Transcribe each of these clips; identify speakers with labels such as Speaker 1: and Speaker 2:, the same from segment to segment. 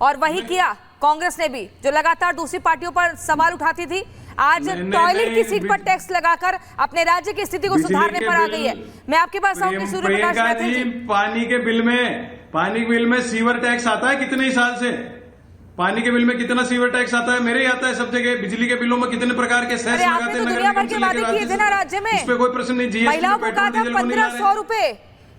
Speaker 1: और वही किया कांग्रेस ने भी, जो लगातार दूसरी पार्टियों पर सवाल उठाती थी। आज टॉयलेट की सीट पर टैक्स लगाकर अपने राज्य की स्थिति को सुधारने पर आ गई है। मैं आपके पास आऊंगी सूर्य प्रकाश मैथिल जी।
Speaker 2: पानी के बिल में सीवर टैक्स आता है कितने साल से? पानी के बिल में कितना सीवर टैक्स आता है? मेरे ही आता है सब जगह। बिजली के बिलों में कितने प्रकार के सेस लगाते हैं
Speaker 1: दुनिया भर के वादे किए थे ना राज्य में,
Speaker 2: इस पे कोई प्रश्न नहीं।
Speaker 1: महिलाओं को कहा था 1500 रुपए।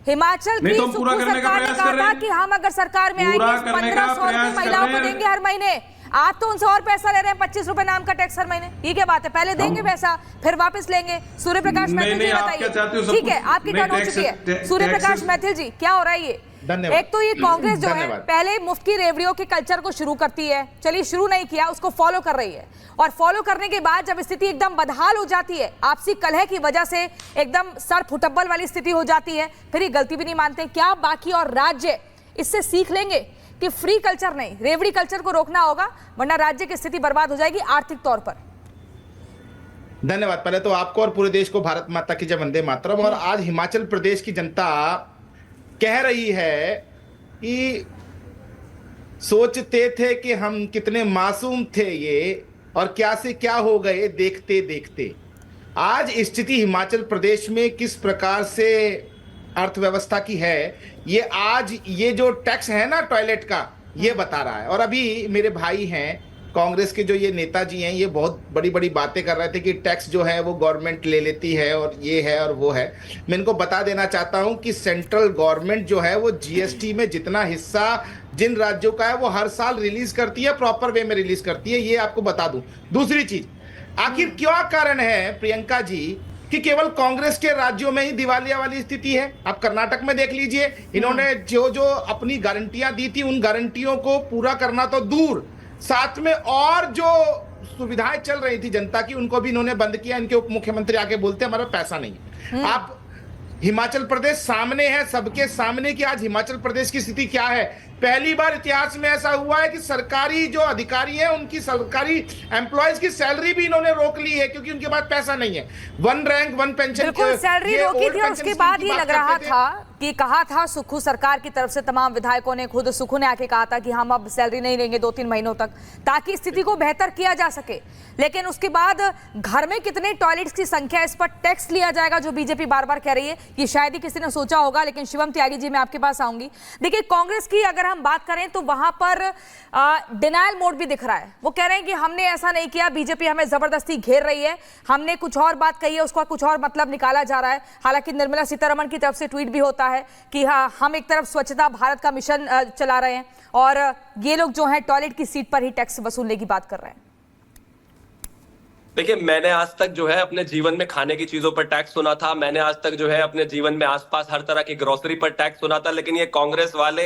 Speaker 1: हिमाचल की सुप्रीम सरकार ने कहा था कि हम अगर सरकार में आएंगे 1500 रुपए महिलाओं को देंगे हर महीने। आप तो उनसे और पैसा ले रहे हैं, 25 रुपए नाम का टैक्स हर महीने। ये क्या बात है? पहले देंगे पैसा फिर वापस लेंगे। सूर्य प्रकाश मैथिल जी बताइए। ठीक है, आपकी टर्न हो चुकी है। सूर्य प्रकाश मैथिल जी, क्या हो रहा है ये? एक तो ये कांग्रेस जो है पहले मुफ्त की रेवड़ियों के कल्चर को शुरू करती है, चलिए शुरू नहीं किया, उसको फॉलो कर रही है, और फॉलो करने के बाद जब स्थिति एकदम बदहाल हो जाती है, आपसी कलह की वजह से एकदम सर फुटब्बल वाली स्थिति हो जाती है, फिर ये गलती भी नहीं मानते। क्या बाकी और राज्य इससे सीख लेंगे कि फ्री कल्चर नहीं, रेवड़ी कल्चर को रोकना होगा, वरना राज्य की स्थिति बर्बाद हो जाएगी आर्थिक तौर पर?
Speaker 3: धन्यवाद। पहले तो आपको और पूरे देश को भारत माता की जय, वंदे मातरम। और आज हिमाचल प्रदेश की जनता कह रही है कि सोचते थे कि हम कितने मासूम थे ये, और क्या से क्या हो गए देखते देखते। आज स्थिति हिमाचल प्रदेश में किस प्रकार से अर्थव्यवस्था की है, ये आज ये जो टैक्स है ना टॉयलेट का, ये बता रहा है। और अभी मेरे भाई हैं कांग्रेस के, जो ये नेताजी हैं, ये बहुत बड़ी बड़ी बातें कर रहे थे कि टैक्स जो है वो गवर्नमेंट ले लेती है और ये है और वो है। मैं इनको बता देना चाहता हूं कि सेंट्रल गवर्नमेंट जो है वो जीएसटी में जितना हिस्सा जिन राज्यों का है वो हर साल रिलीज करती है, प्रॉपर वे में रिलीज करती है, ये आपको बता दूं। दूसरी चीज, आखिर क्या कारण है प्रियंका जी कि केवल कांग्रेस के राज्यों में ही दिवालिया वाली स्थिति है? आप कर्नाटक में देख लीजिए, इन्होंने जो जो अपनी गारंटियां दी थी उन गारंटियों को पूरा करना तो दूर, साथ में और जो सुविधाएं चल रही थी जनता की उनको भी इन्होंने बंद किया। इनके उप मुख्यमंत्री आके बोलते हैं हमारा पैसा नहीं है। आप हिमाचल प्रदेश सामने है, सबके सामने कि आज हिमाचल प्रदेश की स्थिति क्या है। पहली बार इतिहास में ऐसा हुआ है कि सरकारी जो अधिकारी हैं उनकी सरकारी एम्प्लॉयज की सैलरी भी इन्होंने रोक ली है, क्योंकि उनके पास पैसा नहीं है। वन रैंक वन पेंशन,
Speaker 1: बिल्कुल सैलरी रोकी थी। उसके बाद ये लग रहा था कि कहा था सुक्खू सरकार की तरफ से, तमाम विधायकों ने, खुद सुक्खू ने आके कहा था कि हम अब सैलरी नहीं लेंगे 2-3 महीनों तक, ताकि स्थिति को बेहतर किया जा सके। लेकिन उसके बाद घर में कितने टॉयलेट्स की संख्या, इस पर टैक्स लिया जाएगा, जो बीजेपी बार बार कह रही है, ये शायद ही किसी ने सोचा होगा। लेकिन शिवम त्यागी जी, मैं आपके पास आऊंगी। देखिए, कांग्रेस की अगर हम बात करें तो वहां पर डिनायल मोड भी दिख रहा है। वो कह रहे हैं कि हमने ऐसा नहीं किया, बीजेपी हमें जबरदस्ती घेर रही है, हमने कुछ और बात कही है, उसका कुछ और मतलब निकाला जा रहा है। हालांकि निर्मला सीतारमण की तरफ से ट्वीट भी होता है कि हाँ, हम एक तरफ स्वच्छता भारत का मिशन चला रहे हैं, और ये लोग जो है टॉयलेट की सीट पर ही टैक्स वसूलने की बात कर रहे हैं।
Speaker 4: देखिए, मैंने आज तक जो है अपने जीवन में खाने की चीजों पर टैक्स सुना था, मैंने आज तक जो है अपने जीवन में आसपास हर तरह की ग्रोसरी पर टैक्स सुना था, लेकिन ये कांग्रेस वाले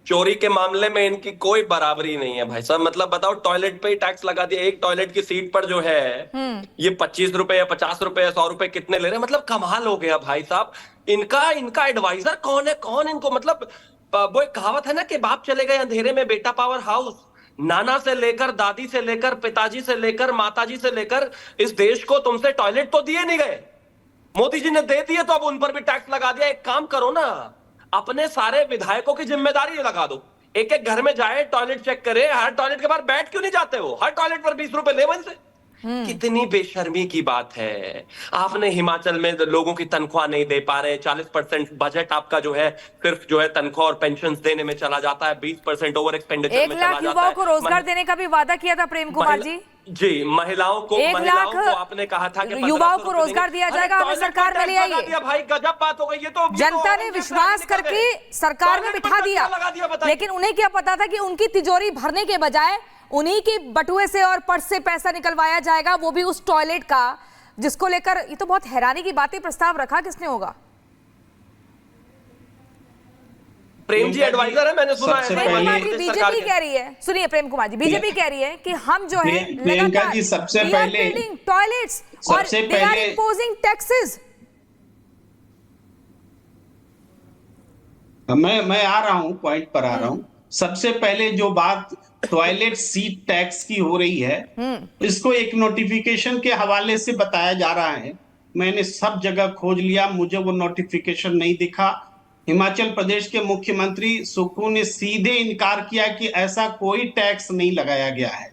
Speaker 4: चोरी के मामले में इनकी कोई बराबरी नहीं है भाई साहब। मतलब बताओ, टॉयलेट पे ही टैक्स लगा दिया। एक टॉयलेट की सीट पर जो है ये 25 रुपए या 50 रुपए या 100 रुपए कितने ले रहे हैं। मतलब कमाल हो गया भाई साहब। इनका एडवाइजर कौन है? कौन इनको, मतलब वो एक कहावत है ना कि बाप चले गए अंधेरे में बेटा पावर हाउस। नाना से लेकर, दादी से लेकर, पिताजी से लेकर, माताजी से लेकर, इस देश को तुमसे टॉयलेट तो दिए नहीं गए, मोदी जी ने दे दिए, तो अब उन पर भी टैक्स लगा दिया। एक काम करो ना, अपने सारे विधायकों की जिम्मेदारी लगा दो, एक एक घर में जाए, टॉयलेट चेक करे, हर टॉयलेट के बाहर बैठ क्यों नहीं जाते हो? हर टॉयलेट पर 20 रुपए ले वहीं से। कितनी बेशर्मी की बात है। आपने हिमाचल में लोगों की तनख्वाह नहीं दे पा रहे, 40% बजट आपका जो है सिर्फ जो है तनख्वाह और पेंशन देने में चला जाता है, 20% ओवर एक्सपेंडिचर में चला जाता है।
Speaker 1: 1 लाख युवाओं को रोजगार देने का भी वादा किया था प्रेम कुमार जी।
Speaker 4: जी, महिलाओं को आपने कहा था कि
Speaker 1: युवाओं को रोजगार दिया जाएगा, हमें सरकार में ले आइए।
Speaker 4: भाई गजब बात हो गई ये तो।
Speaker 1: जनता ने विश्वास करके सरकार में बिठा दिया, लेकिन उन्हें क्या पता था कि उनकी तिजोरी भरने के बजाय उन्हीं के बटुए से और पर्स से पैसा निकलवाया जाएगा, वो भी उस टॉयलेट का, जिसको लेकर ये तो बहुत हैरानी की बात है। प्रस्ताव रखा किसने होगा?
Speaker 4: प्रेम जी एडवाइजर है, मैंने सुना है।
Speaker 1: प्रेम कुमार जी, बीजेपी कह रही है, सुनिए प्रेम कुमार जी, बीजेपी कह रही है कि हम जो है
Speaker 5: प्रियंका जी सबसे पहले
Speaker 1: टॉयलेट्स और दे आर इंपोजिंग टैक्सेस।
Speaker 5: मैं आ रहा हूं, पॉइंट पर आ रहा हूं। सबसे पहले जो बात टॉयलेट सीट टैक्स की हो रही है, इसको एक नोटिफिकेशन के हवाले से बताया जा रहा है। मैंने सब जगह खोज लिया, मुझे वो नोटिफिकेशन नहीं दिखा। हिमाचल प्रदेश के मुख्यमंत्री सुक्खू ने सीधे इनकार किया कि ऐसा कोई टैक्स नहीं लगाया गया है।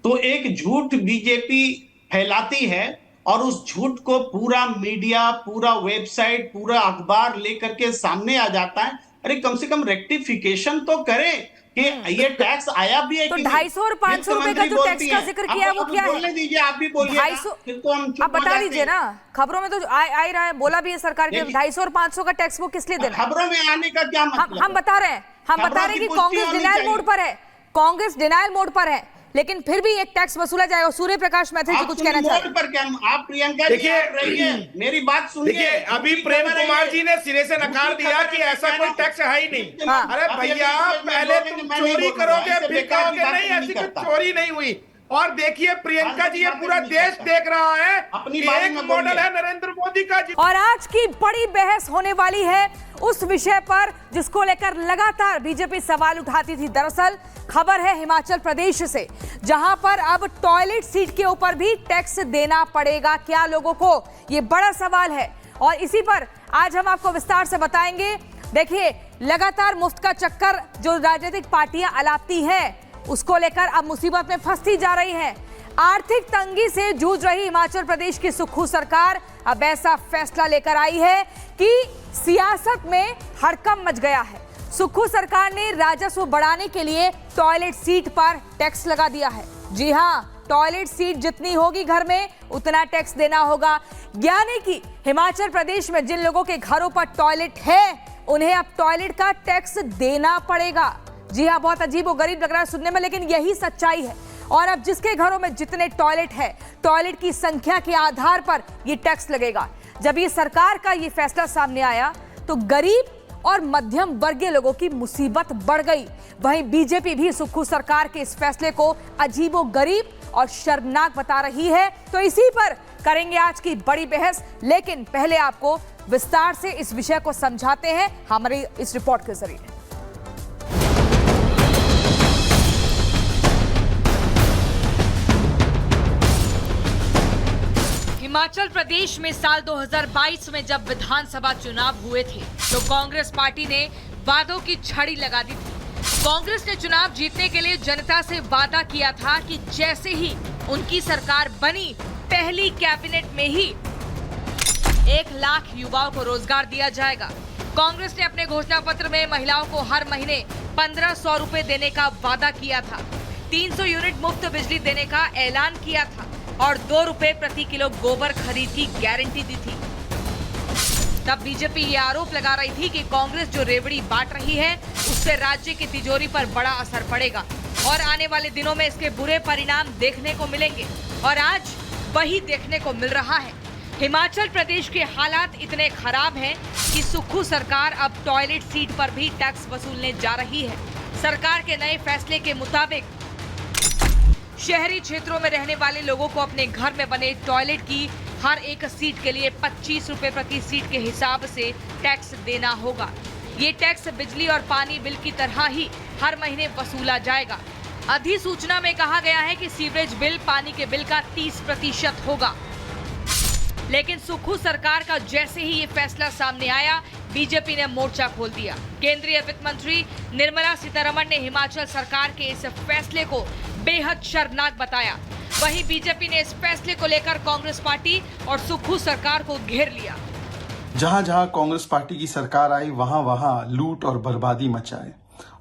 Speaker 5: तो एक झूठ बीजेपी फैलाती है और उस झूठ को पूरा मीडिया, पूरा वेबसाइट, पूरा अखबार लेकर के सामने आ जाता है। अरे कम से कम रेक्टिफिकेशन तो करें कि ये टैक्स आया भी है
Speaker 1: तो
Speaker 5: कि
Speaker 1: 250 और 500 रुपए का जो टैक्स का जिक्र किया वो क्या है?
Speaker 5: बोलने दीजिए, आप भी बोलिए।
Speaker 1: 250 आप बता दीजिए ना, खबरों में तो आ ही रहा है, बोला भी है सरकार के 250 और 500 का टैक्स वो किस लिए देना?
Speaker 5: खबरों में आने का क्या मतलब?
Speaker 1: हम बता रहे हैं, कि कांग्रेस डिनायल मोड पर है, कांग्रेस डिनायल मोड पर है, लेकिन फिर भी एक टैक्स वसूला जाएगा। सूर्य प्रकाश मैथिल जी कुछ कहना चाहते हैं?
Speaker 5: पर क्या आप प्रियंका जी रहिए, मेरी बात सुनिए।
Speaker 3: देखिए, अभी प्रेम कुमार जी ने सिरे से नकार दिया कि ऐसा कोई टैक्स है ही नहीं। अरे भैया, पहले तुम चोरी करोगे फिर कहोगे नहीं ऐसी कोई चोरी नहीं हुई। और देखिए प्रियंका जी, ये पूरा देश देख रहा है कि एक मॉडल है नरेंद्र मोदी का।
Speaker 1: और आज की बड़ी बहस होने वाली है उस विषय पर जिसको लेकर लगातार बीजेपी सवाल उठाती थी। दरअसल खबर है हिमाचल प्रदेश से, जहां पर अब टॉयलेट सीट के ऊपर भी टैक्स देना पड़ेगा क्या लोगों को, ये बड़ा सवाल है। और इसी पर आज हम आपको विस्तार से बताएंगे। देखिए, लगातार मुफ्त का चक्कर जो राजनीतिक पार्टियां अलापती हैं, उसको लेकर अब मुसीबत में फंसती जा रही है। आर्थिक तंगी से जूझ रही हिमाचल प्रदेश की सुक्खू सरकार अब ऐसा फैसला लेकर आई है कि सियासत में हड़कंप मच गया है। सुक्खू सरकार ने राजस्व बढ़ाने के लिए टॉयलेट सीट पर टैक्स लगा दिया है। जी हां, टॉयलेट सीट जितनी होगी घर में उतना टैक्स देना होगा। यानी कि हिमाचल प्रदेश में जिन लोगों के घरों पर टॉयलेट है उन्हें अब टॉयलेट का टैक्स देना पड़ेगा। जी हाँ, बहुत अजीब और गरीब लग रहा है सुनने में, लेकिन यही सच्चाई है। और अब जिसके घरों में जितने टॉयलेट है, टॉयलेट की संख्या के आधार पर ये टैक्स लगेगा। जब ये सरकार का ये फैसला सामने आया तो गरीब और मध्यम वर्गीय लोगों की मुसीबत बढ़ गई। वहीं बीजेपी भी सुक्खू सरकार के इस फैसले को अजीबोगरीब और शर्मनाक बता रही है। तो इसी पर करेंगे आज की बड़ी बहस, लेकिन पहले आपको विस्तार से इस विषय को समझाते हैं हमारी इस रिपोर्ट के जरिए। हिमाचल प्रदेश में साल 2022 में जब विधानसभा चुनाव हुए थे तो कांग्रेस पार्टी ने वादों की छड़ी लगा दी थी। कांग्रेस ने चुनाव जीतने के लिए जनता से वादा किया था कि जैसे ही उनकी सरकार बनी, पहली कैबिनेट में ही 1 लाख युवाओं को रोजगार दिया जाएगा। कांग्रेस ने अपने घोषणा पत्र में महिलाओं को हर महीने 1500 रुपए देने का वादा किया था, 300 यूनिट मुफ्त बिजली देने का ऐलान किया था और 2 रुपए प्रति किलो गोबर खरीद की गारंटी दी थी। तब बीजेपी ये आरोप लगा रही थी कि कांग्रेस जो रेवड़ी बांट रही है उससे राज्य की तिजोरी पर बड़ा असर पड़ेगा और आने वाले दिनों में इसके बुरे परिणाम देखने को मिलेंगे। और आज वही देखने को मिल रहा है। हिमाचल प्रदेश के हालात इतने खराब हैं कि सुक्खू सरकार अब टॉयलेट सीट पर भी टैक्स वसूलने जा रही है। सरकार के नए फैसले के मुताबिक शहरी क्षेत्रों में रहने वाले लोगों को अपने घर में बने टॉयलेट की हर एक सीट के लिए 25 रुपए प्रति सीट के हिसाब से टैक्स देना होगा। ये टैक्स बिजली और पानी बिल की तरह ही हर महीने वसूला जाएगा। अधिसूचना में कहा गया है कि सीवरेज बिल, पानी के बिल का 30% होगा। लेकिन सुक्खू सरकार का जैसे ही ये फैसला सामने आया, बीजेपी ने मोर्चा खोल दिया। केंद्रीय वित्त मंत्री निर्मला सीतारमण ने हिमाचल सरकार के इस फैसले को बेहद शर्मनाक बताया। वहीं बीजेपी ने इस फैसले को लेकर कांग्रेस पार्टी और सुक्खू सरकार को घेर लिया।
Speaker 6: जहां जहां कांग्रेस पार्टी की सरकार आई वहां वहां लूट और बर्बादी मचाए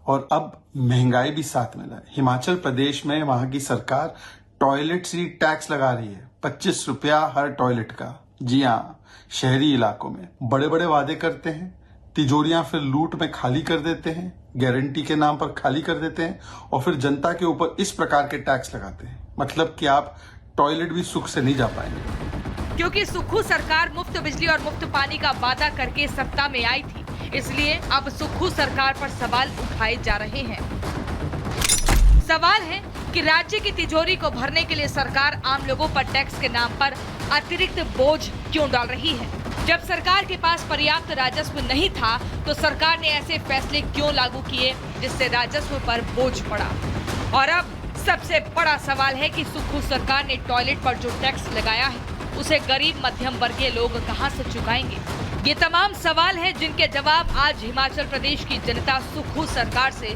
Speaker 6: और अब महंगाई भी साथ में लाए। हिमाचल प्रदेश में वहां की सरकार टॉयलेट सीट टैक्स लगा रही है, 25 रुपया हर टॉयलेट का। जी हाँ, शहरी इलाकों में बड़े बड़े वादे करते हैं, तिजोरियां फिर लूट में खाली कर देते हैं, गारंटी के नाम पर खाली कर देते हैं और फिर जनता के ऊपर इस प्रकार के टैक्स लगाते हैं। मतलब कि आप टॉयलेट भी सुख से नहीं जा पाएंगे।
Speaker 1: क्योंकि सुक्खू सरकार मुफ्त बिजली और मुफ्त पानी का वादा करके सत्ता में आई थी, इसलिए अब सुक्खू सरकार पर सवाल उठाए जा रहे हैं। सवाल है कि राज्य की तिजोरी को भरने के लिए सरकार आम लोगों पर टैक्स के नाम पर अतिरिक्त बोझ क्यों डाल रही है? जब सरकार के पास पर्याप्त राजस्व नहीं था तो सरकार ने ऐसे फैसले क्यों लागू किए जिससे राजस्व पर बोझ पड़ा? और अब सबसे बड़ा सवाल है कि सुक्खू सरकार ने टॉयलेट पर जो टैक्स लगाया है उसे गरीब मध्यम वर्गीय लोग कहां से चुकाएंगे? ये तमाम सवाल हैं जिनके जवाब आज हिमाचल प्रदेश की जनता सुक्खू सरकार से